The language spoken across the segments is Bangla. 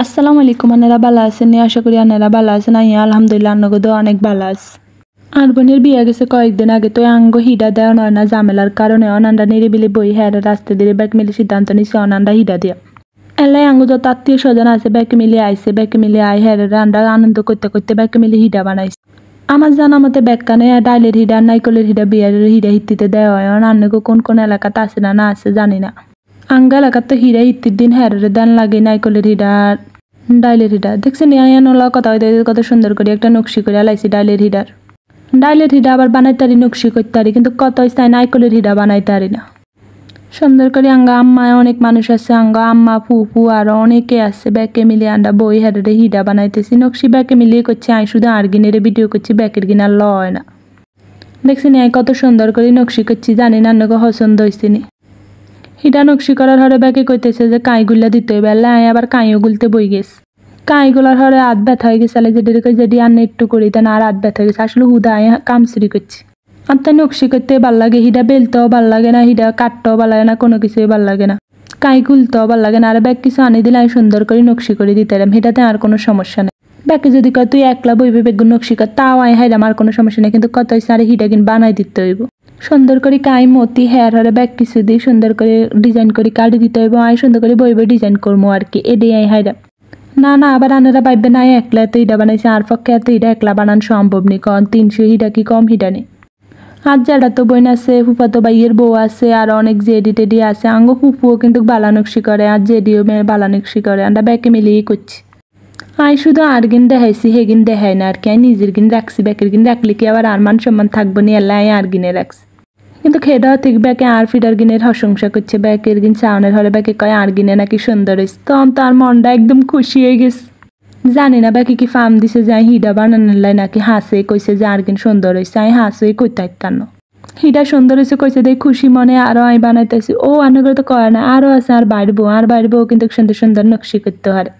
আসসালামু আলাইকুম, আনারা ভালো আছেন? আশা করি আনারা ভালো আছেন। আইয়া আলহামদুলিল্লাহ আন্নগদ অনেক ভালো আছে। আর বোনের বিয়ে গেছে কয়েকদিন আগে, তো আঙ্গ হিডা দেওয়া নয় না ঝামেলার কারণে অনান্ডা নিরিবিলি বই হ্যাঁ রাস্তা দিয়ে ব্যাক মিলে সিদ্ধান্ত নিচ্ছে অনান্ডা হিডা দিয়া। এলাই আঙ্গ যত আত্মীয় স্বজন আছে ব্যাক মিলে আইসে, ব্যাক মিলে আই হ্যাঁ রান্ডা আনন্দ করতে করতে ব্যাক মিলে হিডা বানাইছে। আমার জানা মতে ব্যাককানে ডাইলের হিডা নাইকলের হিডা বিয়ার হিডা হিত্তিতে দেওয়া হয়। অনান্নগো কোন কোন এলাকাতে আছে না আছে জানি না। আঙ্গ এলাকার তো হিরা হিত্তির দিন হ্যাঁ দান লাগে নাইকলের হিডা ডাইলের হিডা। দেখছেন ইয়ানোলা কথা হইতে কত সুন্দর করে একটা নকশি করে লাইছি ডাইলের হিডা আবার বানাইতারি নকশি করতারি, কিন্তু কত চাই নাইকলের হিডা বানাইতারি না। সুন্দর করে আঙ্গা আম্মায় অনেক মানুষ আছে, আঙ্গা আম্মা ফুফু আরো অনেকে আছে ব্যাকে মিলিয়ে আন্ডা বই হারে হিডা বানাইতেছি। নকশি ব্যাকে মিলিয়ে করছি, আমি শুধু আর গিনের ভিডিও করছি, ব্যাকের গিনার লয় না। দেখছেন আমি কত সুন্দর করে নকশি করছি, জানি না অন্যকে পছন্দ হয়েছে নি। হিডা নকশি করার হরে ব্যাকে কইতেছে যে কাঁইগুলা দিতে বেলা আয় আবার কাঁইও গুলতে বই গেছে। কাঁইগুলার হরে হাত ব্যথা হয়ে গেছে, যেটি আন্না একটু করি তা না আর হাত ব্যথা হয়ে গেছে। আসলে হুদা আয় কামচুরি করছি। আর তাই নকশি করতে ভাল লাগে, হিডা বেলতেও ভাল লাগে না, হিডা কাটতেও ভাল লাগে না, কোনো কিছুই ভাল লাগে না, কাঁই গুলতেও ভাল লাগে না। আর ব্যাগ কিছু আনি দিলে আমি সুন্দর করে নকশি করে দিতে এলাম, হিটাতে আর কোনো সমস্যা নেই। ব্যাগে যদি কয় তুই একলা বইবে বেগুন নকশি কর, তাও আয় হাইলাম আর কোনো সমস্যা নেই, কিন্তু কত হয়েছে আর হিডা কিন বানাই দিতে হইব। সুন্দর করে কাঁই মতি হেয়ার হরে ব্যাগ কিছু দিয়ে সুন্দর করে ডিজাইন করে কাটি দিতে হইব। আমি সুন্দর করে বইবে ডিজাইন করবো আর কি, এডে আই হাইলাম। না আবার আনারা পাইবে না একলা এত হিডা বানাইছে, আর পক্ষে এত হিডা একলা বানান সম্ভব নেই, কারণ 300 হিডা কি কম হিডা নেই। আর যারা তো বোন আছে, ফুফাতো ভাইয়ের বউ আছে, আর অনেক জেডি টেডি আছে। আঙ্গ ফুফুও কিন্তু বালা নকশি করে, আর জেডিও বালা নকশি করে, আমরা ব্যাকে মিলিয়েই করছি। আই শুধু আর গিন দেখাইছি, হেগিন দেখাই না আর কি। আমি নিজের গিন রাখছি, ব্যাকের গিন রাখলে কি আবার আর মান সম্মান থাকবো নি, এল্লা আমি আর গিনে রাখছি। কিন্তু খেদাও ঠিক ব্যাকে আর ফিডার গিনের প্রশংসা করছে, ব্যাকের গিন চাউনের হলে ব্যাকে কয় আর গিনে নাকি সুন্দর হয়েছে। তখন তার মনটা একদম খুশি হয়ে গেছে। জানি না ব্যাকে কি ফার্ম দিছে যে হিডা বানানোর লাই নাকি হাসে কইছে যে আর গিন সুন্দর হয়েছে। আমি হাসেই কইতে পারতাম না, হিডা সুন্দর হয়েছে কইছে দেখ খুশি মনে আরো আমি বানাইতেছি। ও আনগরে তো কয় না, আরো আছে আর বাড়বো কিন্তু সুন্দর সুন্দর নকশি করতে পারে।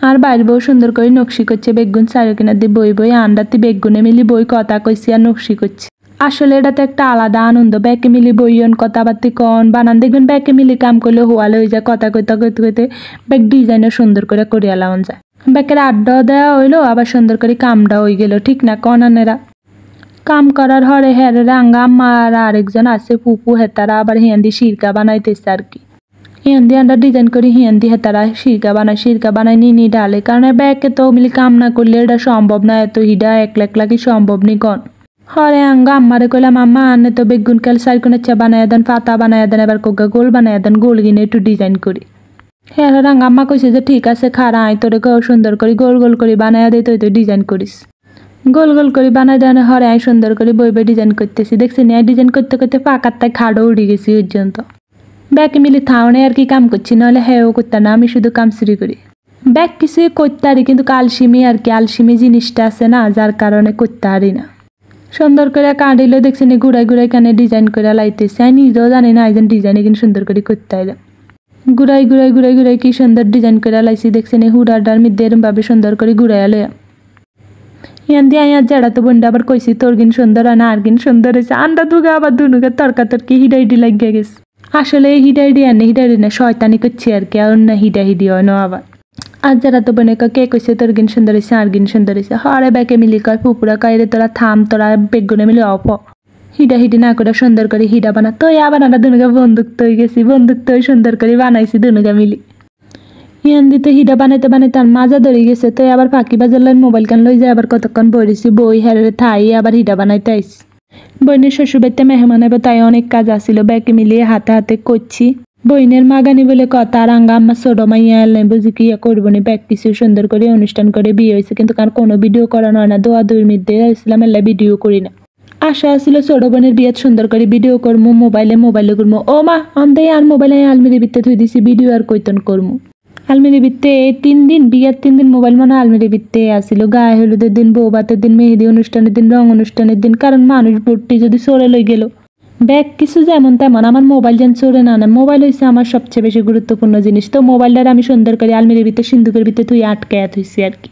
আর বাড়বো সুন্দর করে নকশি করছে, বেগুন চারো কিনা দিয়ে বই আন্ডাতে বেগুনে মিলি বই কথা কইছি আর নকশি করছি। আসলে এটাতে একটা আলাদা আনন্দ, ব্যাকে মিলি বইয়ন কথাবার্তি কন বানান। দেখবেন ব্যাকে মিলি কাম করলে হোয়ালে হয়ে যায়, কথা কইতে ব্যাগ ডিজাইনও সুন্দর করে করিয়া লাগান যায়। ব্যাকের আড্ডাও দেওয়া হইলো, আবার সুন্দর করে কামটা হয়ে গেল, ঠিক না কনানেরা? কাম করার হরে হেরে আঙ্গা আম্মা আর আরেকজন আছে ফুপু, হেতারা আবার হিয়ান্দি সিরকা বানাইতেছে আর কি। হিয়ান্দি আন্ডা ডিজাইন করি হিয়ান্দি হেতারা সিরকা বানাই নিনি ডালে, কারণ ব্যাকে তো মিলি কাম না করলে এটা সম্ভব না, এত হিডা একলা কি সম্ভব নি কন। হরে আঙ্গা আম্মারে কইলাম আম্মা আনে তো বেগুন কাল সাইকুনের চা বানায় দেন, পাতা বানায় দেন, এবার কোকা গোল বানায় দেন, গোল গিনে একটু ডিজাইন করি। হ্যাঁ রাঙ্গা আম্মা কইছে যে ঠিক আছে খারা আয় তোরে সুন্দর করে গোল করে বানায় দে, তুই ডিজাইন করিস। গোল করে বানায় দেন হরে আয় সুন্দর করে বইবে ডিজাইন করতেছি। দেখছি না ডিজাইন করতে করতে পাকারটায় খাড়ো উড়ে গেছি পর্যন্ত। ব্যাকে মিলি থাউনে আর কি কাম করছি, নাহলে হ্যাঁ ও করতে না, আমি শুধু কাম চুরি করি। ব্যাগ কিছুই করতে পারি, কিন্তু আলসিমি আর কি, আলসিমি জিনিসটা আছে না, যার কারণে করতে পারি না। সুন্দর করে কাঁদিলে দেখছি নি ঘুরাই কানে ডিজাইন করে লাইতেছি। আমি নিজেও জানি না একজন ডিজাইনে কিন্তু সুন্দর করে করতে হয়। ঘুরাই কি সুন্দর ডিজাইন করে লাইছি। দেখছি নি হুড়াডার মধ্যে এরম ভাবে সুন্দর করে ঘুরাই আলে ইয়ান দিয়ে আয়ার যারা তো বোনটা আবার কইছি তোর গিন সুন্দর হয় না আর গিন সুন্দর হয়েছে। আন্ডা দুগা আবার দুনুকে তর্কাতর্কি হিডাইডি লাগিয়ে গেছে। আসলে এই হিডাইডি না শয়তানি করছি আর কি, আর না হিডি হয় না আবার। আর যারা তো বোনে কে কইছে তোর গিন সুন্দর হয়েছে আর গিন সুন্দর হয়েছে, হরে ব্যাকে মিলি কয় ফুপুরা কয় রে তোরা থাম, তোরা বেগুনে মিলি অপ হিডি না করে সুন্দর করে হিডা বানা। তো আবার আমরা দুনুকে বন্ধুত্ব হয়ে গেছি, বন্ধুত্ব হয়ে সুন্দর করে বানাইছি দুনুকে মিলি। ইয়ান দিতে হিডা বানাইতে তার মাজা ধরে গেছে। তো আবার ফাঁকি বাজার লাইন মোবাইল কান লই যায়, আবার কতক্ষণ বইছি বই হেরে থাই আবার হিডা বানাইতে আইস। বইনের শ্বশুরবাড়িতে মেহমান হবে, তাই অনেক কাজ আসিল, ব্যাকে মিলিয়ে হাতে করছি। বইনের মাগানি বলে কথা, আর আঙ্গা আমার ছোট মাইয়া এলাই বুঝি কি করবো নি, ব্যাগ কিছু সুন্দর করে অনুষ্ঠান করে বিয়ে হয়েছে, কিন্তু কারণ কোনো ভিডিও করানো হয় না, দোয়া দুই মধ্যে আসলাম এলাই ভিডিও করি না। আশা আসছিল ছোট বোনের বিয়ে সুন্দর করে ভিডিও করবো, মোবাইলে করবো। ও মা অন্ধে আর মোবাইলে আলমিরি ভিত্তে থুই দিছি, ভিডিও আর কইতন করবো। আলমিরি ভিত্তে 3 দিন বিয়ের 3 দিন মোবাইল মানে আলমিরি ভিত্তে আসিল। গায়ে হলুদের দিন, বৌভাতের দিন, মেহেদি অনুষ্ঠানের দিন, রং অনুষ্ঠানের দিন, কারণ মানুষ ভর্তি যদি চোরে লই গেল ব্যাগ কিছু যেমন তেমন, আমার মোবাইল যেন চোরে না মোবাইল হয়েছে আমার সবচেয়ে বেশি গুরুত্বপূর্ণ জিনিস। তো মোবাইলটার আমি সুন্দর করে আলমিরি ভিত্তে সিন্ধুকের ভিত্তে তুই আটকায় থইছি আর কি।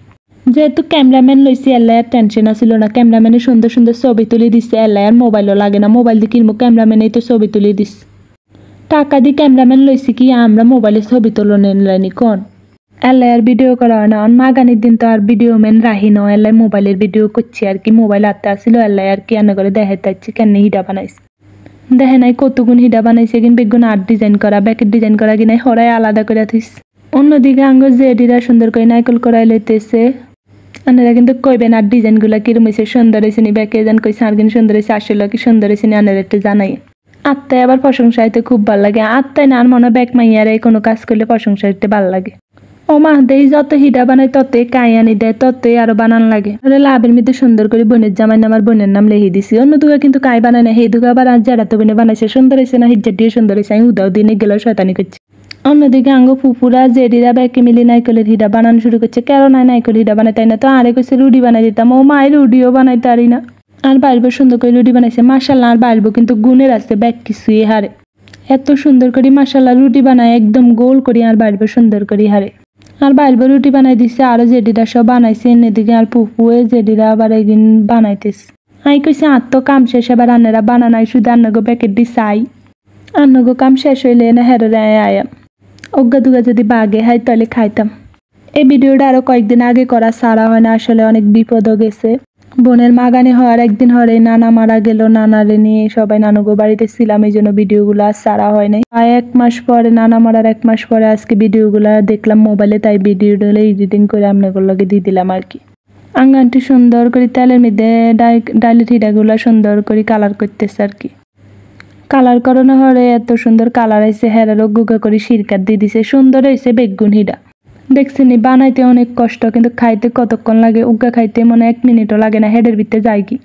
যেহেতু ক্যামেরাম্যান লইছি এল্লাই আর টেনশন আসিল না, ক্যামেরাম্যানে সুন্দর সুন্দর ছবি তুলে দিচ্ছে, এল্লাই আর মোবাইলও লাগে না, মোবাইল দিয়ে কিনবো, ক্যামেরাম্যানেই তো ছবি তুলে দিস। টাকা দিয়ে ক্যামেরাম্যান লইছি কি আমরা মোবাইলে ছবি তুলো নেন কোন। এলাই আর ভিডিও করা হয় না মাগানির দিন তো আর ভিডিও মেন রাহি ন এলাই মোবাইলের ভিডিও করছি আর কি মোবাইল হাতে আসছিল এলাই আর কি এনে করে দেখাতে যাচ্ছি কেন হিডা বানাইছে দেখে নাই কতগুণ হিডা বানাইছে কিন্তু বেগুন আর্ট ডিজাইন করা ব্যাকেট ডিজাইন করা কিনা হরাই আলাদা করে থিস অন্যদিকে আঙ্গ জেডিরা সুন্দর করে নাইকল করাই লইতেছে আনারা কিন্তু কইবেন আর ডিজাইনগুলো কিরম হয়েছে সুন্দর হয়েছে নি ব্যাকে যান কইছে আর কিন্তু সুন্দর হয়েছে আসলে কি সুন্দর হয়েছে নি আনারা একটু জানাই আত্মায় আবার প্রশংসা হইতে খুব ভালো লাগে আত্মায় না আর মনে ব্যাক মাইয়ারে কোনো কাজ করলে প্রশংসা হইতে ভালো লাগে ও মা দেই যত হিডা বানাই ততই কাইয়ানি দেয় ততই আরো বানান লাগে লাভের মধ্যে সুন্দর করে বোনের জামাই আমার বোনের নাম লিখে দিছি অন্য দুগা কিন্তু কাই বানায় না সেই দুগা আবার যারা তো বোনে বানাইছে সুন্দর হয়েছে না হিজ্জার দিয়ে সুন্দর হয়েছে আমি উদাও দিনে গেল শয়তানি করছি অন্যদিকে আঙ্গ ফুপুরা জেডিরা ব্যাকে মিলি নাইকলের হিডা বানানো শুরু করছে কেন নাই নাইকল হিডা বানাই তাই না তো আরে কইছে রুটি বানাই দিতাম ও মায়ের রুটিও বানাইতে পারি না আর বাইরবো সুন্দর করে রুটি বানাইছে মাশাল্লাহ আর বাইরবো কিন্তু গুণের আসছে ব্যাগ কিছুই হারে এত সুন্দর করে মাশাল্লাহ রুটি বানায় একদম গোল করি আর বাইরবো সুন্দর করে হারে আর বাইরবো রুটি বানাই দিছে আরো জেডিরা সব বানাইছে এদিকে আর ফুপুয়ে জেডিরা আবার একদিন বানাইতেছে আই কইছে আর তো কাম শেষ এবার আন্নারা বানানাই শুধু আন্নাগো প্যাকেট দি চাই আন্নাগো কাম শেষ হইলে না হেরে আয়া অজ্ঞা দুগা যদি বাগে হয় তাহলে খাইতাম এই ভিডিওটা আরো কয়েকদিন আগে করা সারা হয় না আসলে অনেক বিপদও গেছে বোনের মাগানি হওয়ার একদিন হরে নানা মারা গেল নানারে নিয়ে সবাই নানুগো বাড়িতে ছিলাম এই জন্য ভিডিওগুলো আর সারা হয় নাই আর 1 মাস পরে নানা মারার 1 মাস পরে আজকে ভিডিওগুলো দেখলাম মোবাইলে তাই ভিডিওগুলো এডিটিং করে আপনাদের লগে দিয়ে দিলাম আর কি আঙ্গানটি সুন্দর করে তেলের মধ্যে ডাইলের হিডাগুলো সুন্দর করে কালার করতেছে আর কি কালার করানো হরে এত সুন্দর কালার আইছে হেরারও গুগা করে সিরকাত দিয়ে দিছে সুন্দর হয়েছে বেগুন হিডা দেখছিনি বানাইতে অনেক কষ্ট কিন্তু খাইতে কতক্ষণ লাগে উগা খাইতে মনে 1 মিনিটও লাগে না হেডের ভিতরে যায় কি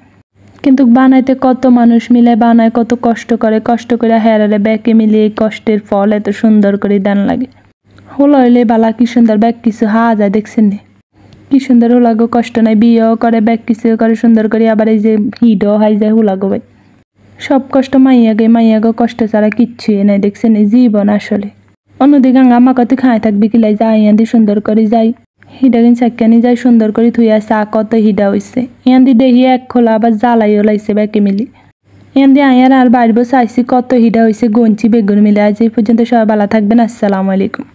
কিন্তু বানাইতে কত মানুষ মিলে বানায় কত কষ্ট করে হেরারে ব্যাকে মিলিয়ে কষ্টের ফল এত সুন্দর করে দান লাগে হলো হইলে বালা কি সুন্দর ব্যাগ কিছু হাওয়া যায় দেখছিনি কি সুন্দর হলাগো কষ্ট নাই বিয়েও করে ব্যাগ কিছু করে সুন্দর করে আবার এই যে হিডও হয় যায় হলাগো ভাই সব কষ্ট মাইয়াগে কষ্ট ছাড়া কিচ্ছুই নাই দেখছেন জীবন আসলে অন্যদিকে আম্মা কত খাই থাকবি কিলাই যাই ইয়াদি সুন্দর করে যাই হিডা কিন চাক্কানি যাই সুন্দর করে থুইয়া চা কত হিডা হইছে ইয়াদি দেখি এক খোলা আবার জ্বালাইও লাইছে ব্যাকে মিলি ইয়াদি আয়ার আর বাড়বো চাইছি কত হিডা হইছে গঞ্চি বেগুন মিলে আজ এই পর্যন্ত সবাই ভালো থাকবেন আসসালামু আলাইকুম।